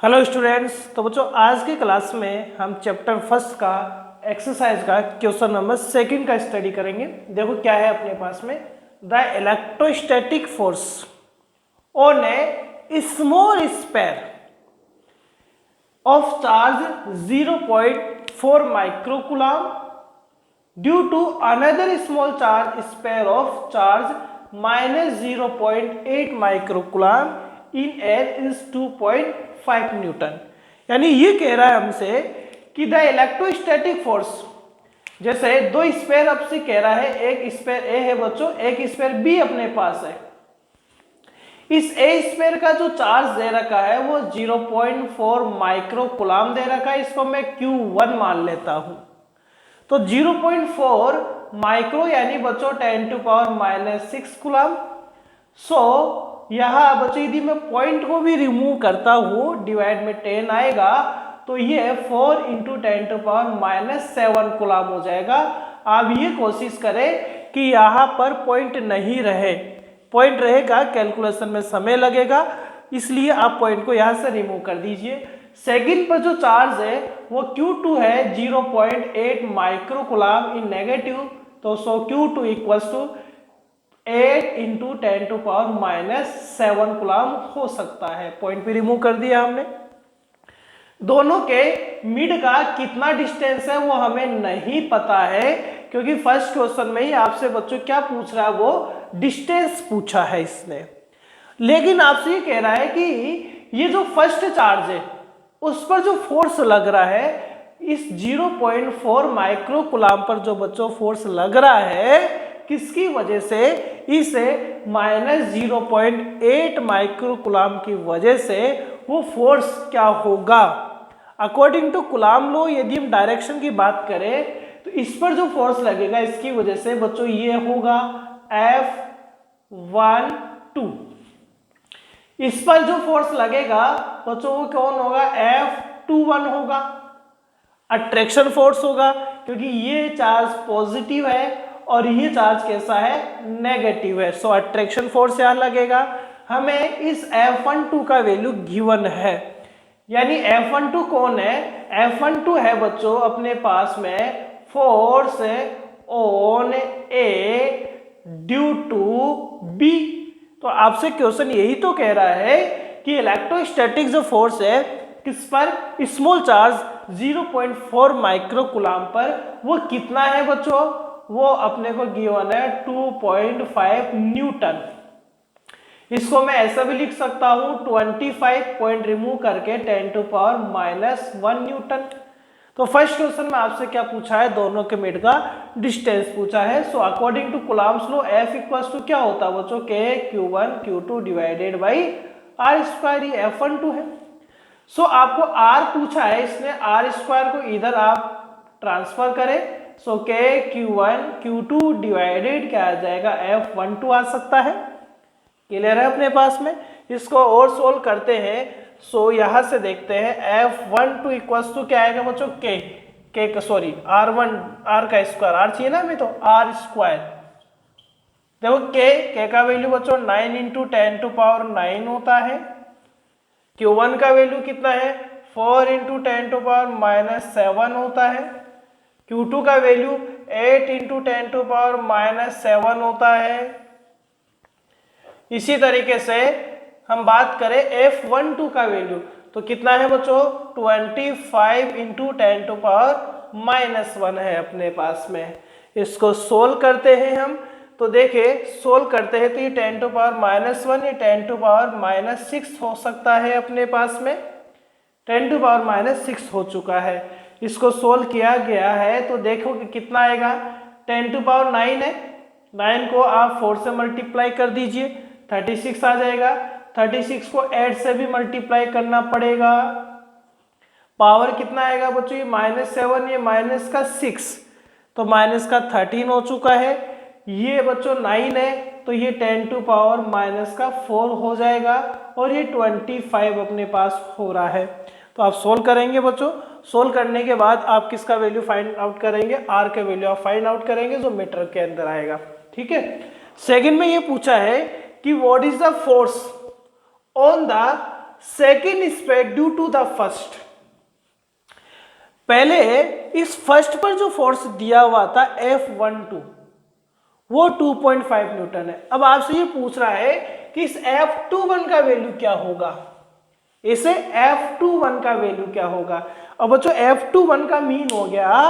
Hello students. तो बच्चों आज की क्लास में हम चैप्टर फर्स्ट का एक्सरसाइज का क्वेश्चन नंबर सेकंड का स्टडी करेंगे। देखो क्या है अपने पास में, the electrostatic force on a small sphere of charge 0.4 microcoulomb due to another small charge sphere of charge -0.8 microcoulomb in air is 2.5 newton. यानी ये कह रहा है हमसे कि द इलेक्ट्रोस्टैटिक फोर्स, जैसे दो स्फीयर आपसे कह रहा है, एक स्फीयर ए है बच्चों, एक स्फीयर बी अपने पास है। इस ए स्फीयर का जो चार्ज दे रखा है वो 0.4 माइक्रोकूलम दे रखा है, इसको मैं Q1 मान लेता हूं। तो 0.4 माइक्रो यानी बच्चों 10⁻⁻6 कूलम। सो यहां बच्चों यदि मैं पॉइंट को भी रिमूव करता हूं, डिवाइड में 10 आएगा तो ये 4 × 10⁻⁷ कूलम हो जाएगा। आप ये कोशिश करें कि यहाँ पर पॉइंट नहीं रहे, पॉइंट रहेगा कैलकुलेशन में समय लगेगा, इसलिए आप पॉइंट को यहाँ से रिमूव कर दीजिए। सेकंड पर जो चार्ज है वो Q2 है 0.8 माइक्रोकूलम इन नेगेटिव। तो सो Q2 इक्वल्स टू 8 × 10⁻⁷ कूलम हो सकता है। पॉइंट भी रिमूव कर दिया हमने। दोनों के मिड का कितना डिस्टेंस है वो हमें नहीं पता है, क्योंकि फर्स्ट क्वेश्चन में ही आपसे बच्चों क्या पूछ रहा है, वो डिस्टेंस पूछा है इसने। लेकिन आपसे ये कह रहा है कि ये जो फर्स्ट चार्ज है उस पर जो फोर्स लग रहा है, इस 0.4 माइक्रोकूलम पर जो बच्चों फोर्स लग रहा है, किसकी वजह से, इस -0.8 माइक्रोकूलम की वजह से वो फोर्स क्या होगा। अकॉर्डिंग टू कूलम लॉ यदि हम डायरेक्शन की बात करें तो इस पर जो फोर्स लगेगा इसकी वजह से बच्चों ये होगा F12। इस पर जो फोर्स लगेगा बच्चों वो कौन होगा, F21 होगा। अट्रैक्शन फोर्स होगा, क्योंकि ये चार्ज पॉजिटिव है और ये चार्ज कैसा है, नेगेटिव है। सो अट्रैक्शन फोर्स यहां लगेगा। हमें इस F12 का वैल्यू गिवन है, यानी F12 कौन है, F12 है बच्चों अपने पास में force on A due to B. तो आपसे क्वेश्चन यही तो कह रहा है कि इलेक्ट्रोस्टैटिक जो फोर्स है किस पर, स्मॉल चार्ज 0.4 माइक्रोकूलम पर, वो कितना है बच्चों, वो अपने को गिवन है 2.5 न्यूटन। इसको मैं ऐसा भी लिख सकता हूं 25 पॉइंट रिमूव करके 10⁻⁻1 न्यूटन। तो फर्स्ट क्वेश्चन में आपसे क्या पूछा है, दोनों के मिड का डिस्टेंस पूछा है। So according to Coulomb's law F equals to क्या होता है बच्चों, K Q1 Q2 divided by R²। ये F12 है। सो आपको R पूछा है, इसने R² को इधर आप ट्रांसफर करें। सो K Q1 Q2 डिवाइडेड क्या आ जाएगा, F12 आ सकता है। क्लियर है अपने पास में। इसको और सोल्व करते हैं। सो यहां से देखते हैं F12 इक्वल्स टू क्या आएगा बच्चों, K सॉरी R1 R का स्क्वायर, R चाहिए ना हमें, तो R²। देखो K का वैल्यू बच्चों 9 × 10⁻9 होता है। Q1 का वैल्यू कितना है, 4 × 10⁻⁷ होता है। Q2 का वैल्यू 8 × 10⁻⁷ होता है। इसी तरीके से हम बात करें F12 का वैल्यू तो कितना है बच्चों, 25 × 10⁻⁻1 है अपने पास में। इसको सोल्व करते हैं हम, तो देखिए सोल्व करते हैं तो ये 10⁻⁻1 ये 10⁻⁻6 हो सकता है अपने पास में। 10⁻⁻6 हो चुका है। इसको सोल्व किया गया है तो देखो कि कितना आएगा, 10⁹ है, 9 को आप 4 से मल्टीप्लाई कर दीजिए, 36 आ जाएगा। 36 को 8 से भी मल्टीप्लाई करना पड़ेगा। पावर कितना आएगा बच्चों, ये -7 ये -6, तो -13 हो चुका है। ये बच्चों 9 है तो ये 10⁻⁻4 हो जाएगा, और ये 25 अपने पास हो रहा है। तो आप सोल्व करेंगे बच्चों। सोल्व करने के बाद आप किसका वैल्यू फाइंड आउट करेंगे, R का वैल्यू आप फाइंड आउट करेंगे जो मीटर के अंदर आएगा। ठीक है। सेकंड में ये पूछा है कि what is the force on the second speed due to the first. पहले इस फर्स्ट पर जो फोर्स दिया हुआ था F12 वो 2.5 न्यूटन है। अब आपसे ये पूछ रहा है कि इस F21 का वैल्यू क्या होगा, इसे F21 का वैल्यू क्या होगा। अब बच्चों F21 का मीन हो गया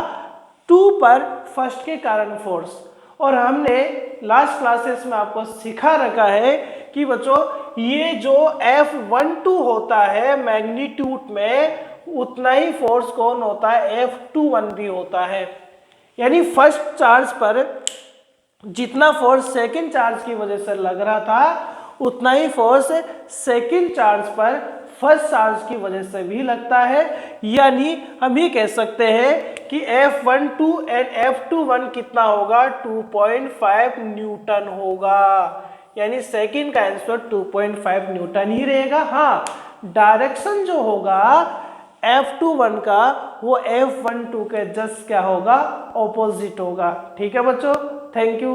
2 पर फर्स्ट के कारण फोर्स, और हमने लास्ट क्लासेस में आपको सिखा रखा है कि बच्चों ये जो F12 होता है मैग्नीट्यूड में, उतना ही फोर्स कौन होता है, F21 भी होता है। यानी फर्स्ट चार्ज पर जितना फोर्स सेकंड चार्ज की वजह से लग रहा था उतना ही फोर्स सेकंड चार्ज पर फर्स्ट चार्ज की वजह से भी लगता है। यानी हम ये कह सकते हैं कि F12 एंड F21 कितना होगा, 2.5 न्यूटन होगा। यानी सेकंड का आंसर 2.5 न्यूटन ही रहेगा। हाँ, डायरेक्शन जो होगा F21 का वो F12 के जस्ट क्या होगा, ऑपोजिट होगा। ठीक है बच्चों, थैंक यू।